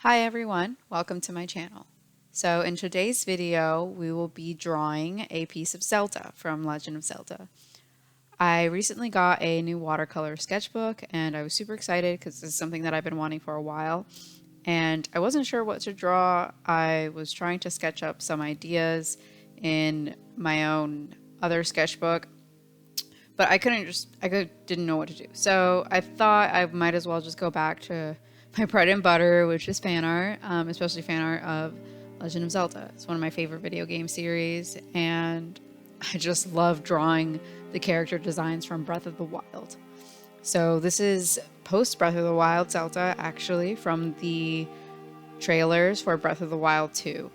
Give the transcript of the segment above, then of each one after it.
Hi everyone, welcome to my channel. So in today's video, we will be drawing a piece of Zelda from Legend of Zelda. I recently got a new watercolor sketchbook and I was super excited because this is something that I've been wanting for a while. And I wasn't sure what to draw. I was trying to sketch up some ideas in my own other sketchbook, but didn't know what to do. So I thought I might as well just go back to my bread and butter, which is fan art, especially fan art of Legend of Zelda. It's one of my favorite video game series, and I just love drawing the character designs from Breath of the Wild. So this is post Breath of the Wild Zelda, actually, from the trailers for Breath of the Wild 2.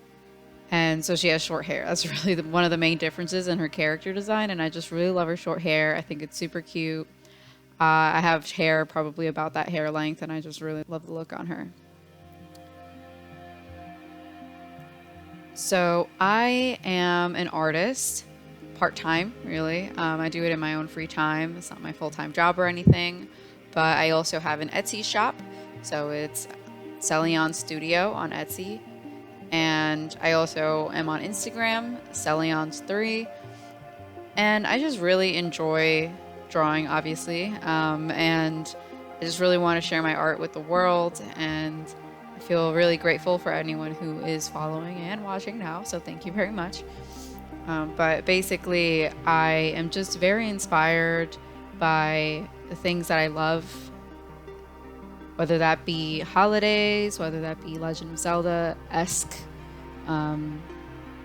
And so she has short hair. That's really one of the main differences in her character design, and I just really love her short hair. I think it's super cute. I have hair probably about that hair length, and I just really love the look on her. So I am an artist, part-time, really. I do it in my own free time. It's not my full-time job or anything, but I also have an Etsy shop. So it's Celi Studio on Etsy. And I also am on Instagram, Celions3. And I just really enjoy drawing, obviously, and I just really want to share my art with the world, and I feel really grateful for anyone who is following and watching now, so thank you very much. But basically, I am just very inspired by the things that I love, whether that be holidays, whether that be Legend of Zelda-esque,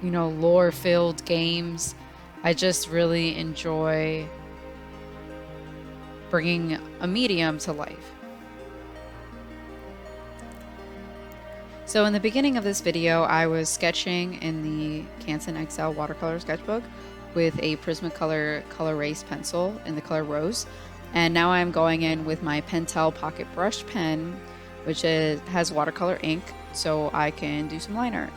lore-filled games. I just really enjoy bringing a medium to life. So in the beginning of this video, I was sketching in the Canson XL Watercolor sketchbook with a Prismacolor Colerase pencil in the color Rose. And now I'm going in with my Pentel pocket brush pen, which has watercolor ink, so I can do some line art.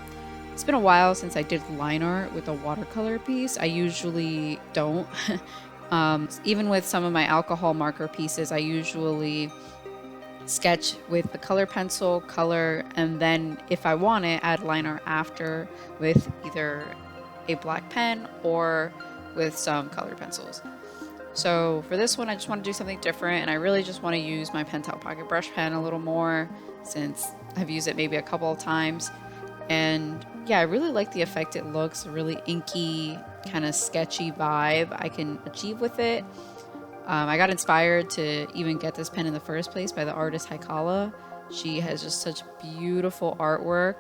It's been a while since I did line art with a watercolor piece. I usually don't. Even with some of my alcohol marker pieces, I usually sketch with the color pencil, color, and then if I want it, add line art after with either a black pen or with some color pencils. So for this one, I just want to do something different, and I really just want to use my Pentel pocket brush pen a little more since I've used it maybe a couple of times. And yeah, I really like the effect it looks, a really inky, kind of sketchy vibe I can achieve with it. I got inspired to even get this pen in the first place by the artist Haikala. She has just such beautiful artwork,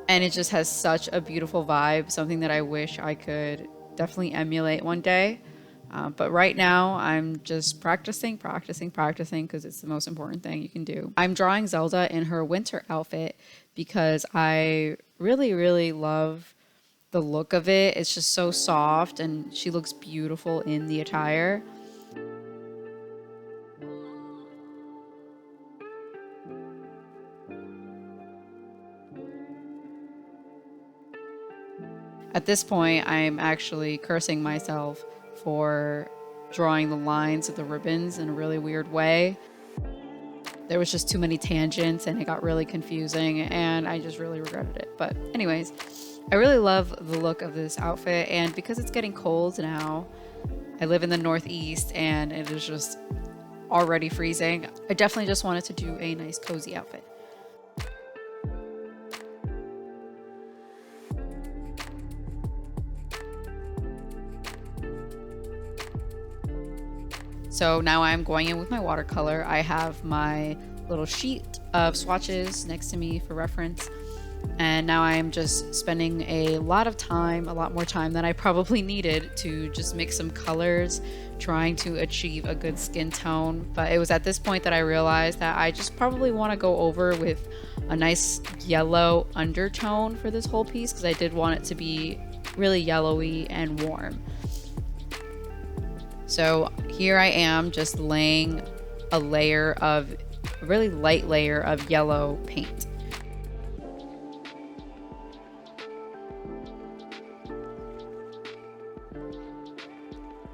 and it just has such a beautiful vibe, something that I wish I could definitely emulate one day. But right now, I'm just practicing because it's the most important thing you can do. I'm drawing Zelda in her winter outfit because I really, really love the look of it. It's just so soft, and she looks beautiful in the attire. At this point, I'm actually cursing myself for drawing the lines of the ribbons in a really weird way. There was just too many tangents and it got really confusing, and I just really regretted it. But anyways, I really love the look of this outfit, and because it's getting cold now, I live in the Northeast and it is just already freezing. I definitely just wanted to do a nice cozy outfit. So now I'm going in with my watercolor. I have my little sheet of swatches next to me for reference. And now I'm just spending a lot more time than I probably needed to just mix some colors, trying to achieve a good skin tone. But it was at this point that I realized that I just probably want to go over with a nice yellow undertone for this whole piece, because I did want it to be really yellowy and warm. So here I am just laying a really light layer of yellow paint.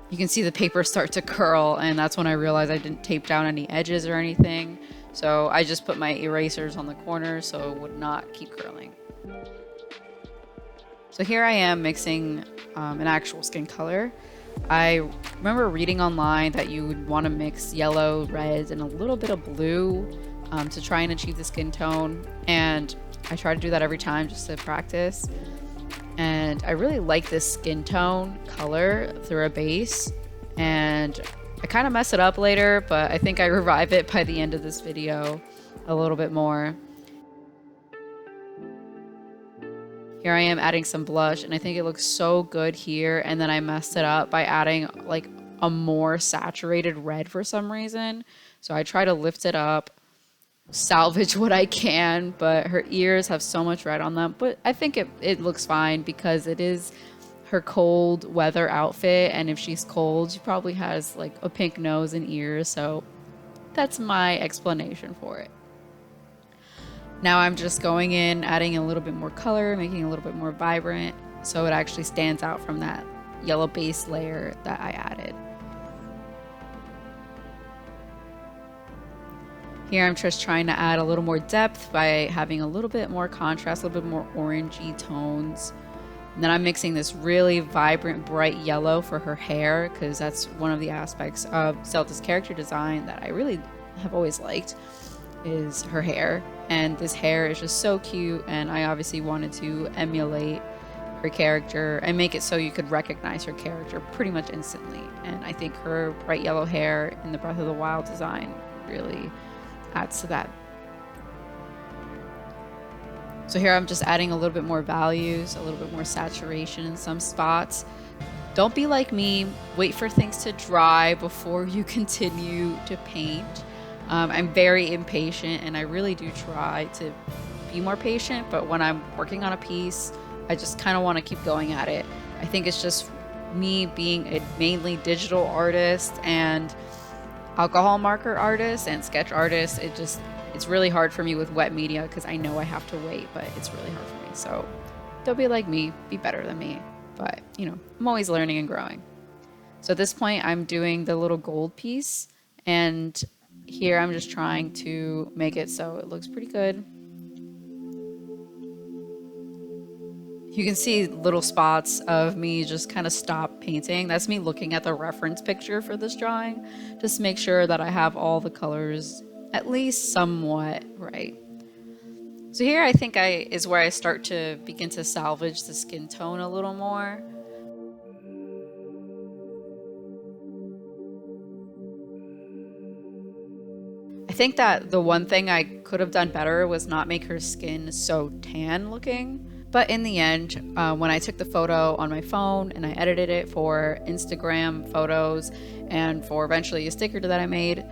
You can see the paper start to curl, and that's when I realized I didn't tape down any edges or anything. So I just put my erasers on the corners so it would not keep curling. So here I am mixing an actual skin color. I remember reading online that you would want to mix yellow, reds, and a little bit of blue to try and achieve the skin tone. And I try to do that every time just to practice. And I really like this skin tone color through a base. And I kind of mess it up later, but I think I revive it by the end of this video a little bit more. Here I am adding some blush, and I think it looks so good here, and then I messed it up by adding like a more saturated red for some reason. So I try to lift it up, salvage what I can, but her ears have so much red on them. But I think it looks fine because it is her cold weather outfit, and if she's cold, she probably has like a pink nose and ears, so that's my explanation for it. Now I'm just going in, adding a little bit more color, making it a little bit more vibrant, so it actually stands out from that yellow base layer that I added. Here I'm just trying to add a little more depth by having a little bit more contrast, a little bit more orangey tones. And then I'm mixing this really vibrant, bright yellow for her hair, because that's one of the aspects of Zelda's character design that I really have always liked, is her hair. And this hair is just so cute, and I obviously wanted to emulate her character and make it so you could recognize her character pretty much instantly. And I think her bright yellow hair in the Breath of the Wild design really adds to that. So here I'm just adding a little bit more values, a little bit more saturation in some spots. Don't be like me, wait for things to dry before you continue to paint. I'm very impatient, and I really do try to be more patient, but when I'm working on a piece, I just kind of want to keep going at it. I think it's just me being a mainly digital artist and alcohol marker artist and sketch artist. It's really hard for me with wet media because I know I have to wait, but it's really hard for me. So don't be like me, be better than me. But, you know, I'm always learning and growing. So at this point, I'm doing the little gold piece, and here I'm just trying to make it so it looks pretty good. You can see little spots of me just kind of stop painting. That's me looking at the reference picture for this drawing, just to make sure that I have all the colors at least somewhat right. So here I think is where I start to begin to salvage the skin tone a little more. I think that the one thing I could have done better was not make her skin so tan looking. But in the end, when I took the photo on my phone and I edited it for Instagram photos and for eventually a sticker that I made,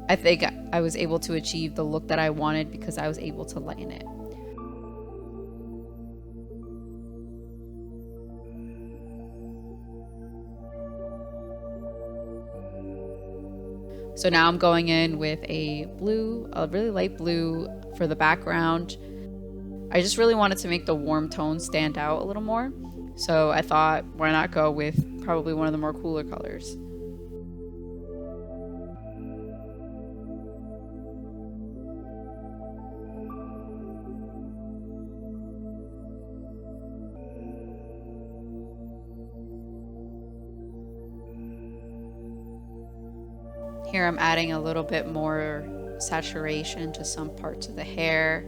I think I was able to achieve the look that I wanted because I was able to lighten it. So now I'm going in with a really light blue for the background. I just really wanted to make the warm tones stand out a little more. So I thought, why not go with probably one of the more cooler colors. Here I'm adding a little bit more saturation to some parts of the hair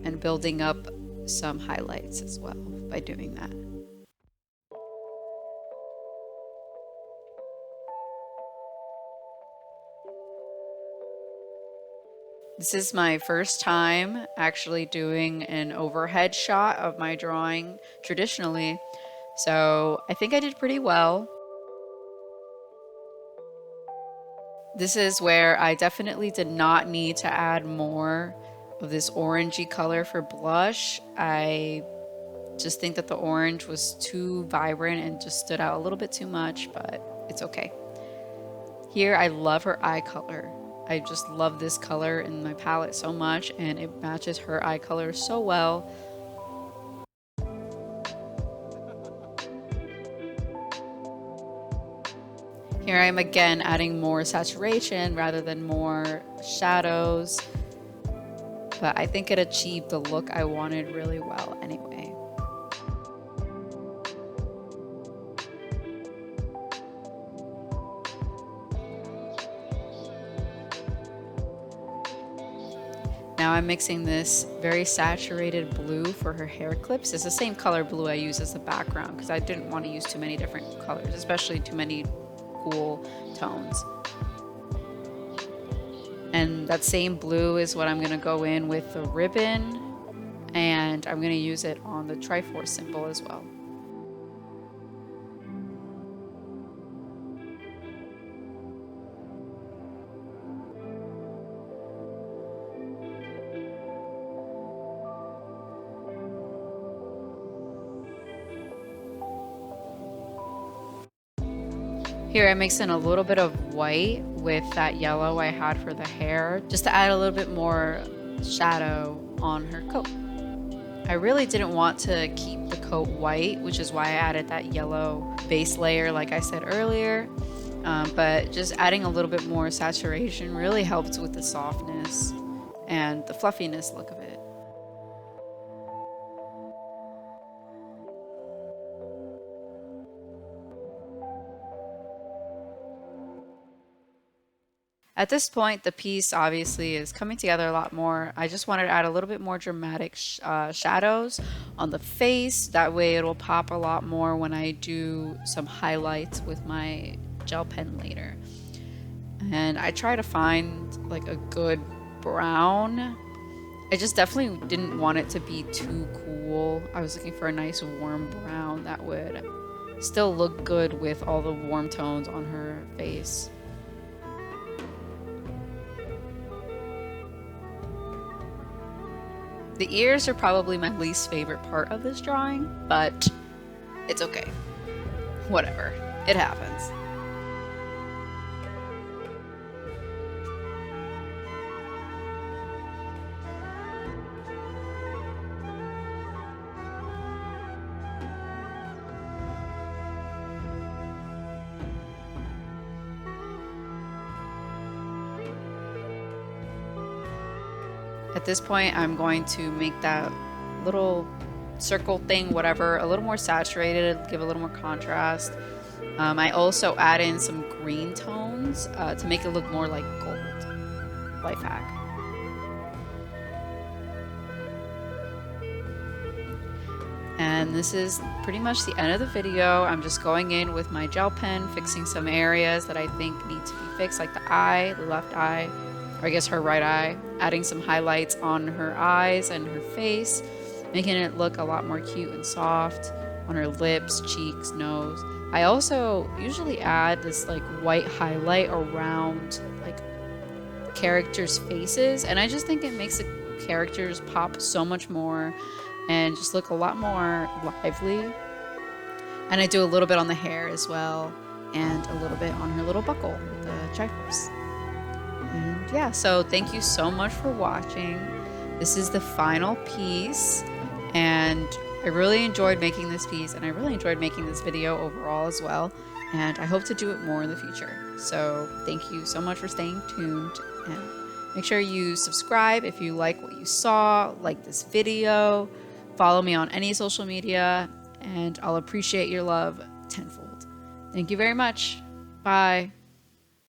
and building up some highlights as well by doing that. This is my first time actually doing an overhead shot of my drawing traditionally, so I think I did pretty well. This is where I definitely did not need to add more of this orangey color for blush. I just think that the orange was too vibrant and just stood out a little bit too much, but it's okay. Here I love her eye color. I just love this color in my palette so much, and it matches her eye color so well. Here I am again adding more saturation rather than more shadows, but I think it achieved the look I wanted really well anyway. Now I'm mixing this very saturated blue for her hair clips. It's the same color blue I use as the background because I didn't want to use too many different colors, especially too many cool tones. And that same blue is what I'm going to go in with the ribbon, and I'm going to use it on the Triforce symbol as well. Here I mix in a little bit of white with that yellow I had for the hair, just to add a little bit more shadow on her coat. I really didn't want to keep the coat white, which is why I added that yellow base layer like I said earlier, but just adding a little bit more saturation really helped with the softness and the fluffiness look of it. At this point, the piece obviously is coming together a lot more. I just wanted to add a little bit more dramatic shadows on the face. That way it'll pop a lot more when I do some highlights with my gel pen later. And I try to find like a good brown. I just definitely didn't want it to be too cool. I was looking for a nice warm brown that would still look good with all the warm tones on her face. The ears are probably my least favorite part of this drawing, but it's okay. Whatever. It happens. At this point, I'm going to make that little circle thing, whatever, a little more saturated, give a little more contrast. I also add in some green tones to make it look more like gold. Life hack. And this is pretty much the end of the video. I'm just going in with my gel pen, fixing some areas that I think need to be fixed, like the eye, the left eye, or I guess her right eye, adding some highlights on her eyes and her face, making it look a lot more cute and soft on her lips, cheeks, nose. I also usually add this like white highlight around like characters' faces, and I just think it makes the characters pop so much more and just look a lot more lively. And I do a little bit on the hair as well, and a little bit on her little buckle with the Triforce. And yeah, so thank you so much for watching. This is the final piece, and I really enjoyed making this piece, and I really enjoyed making this video overall as well, and I hope to do it more in the future. So thank you so much for staying tuned, and make sure you subscribe if you like what you saw, like this video, follow me on any social media, and I'll appreciate your love tenfold. Thank you very much. Bye.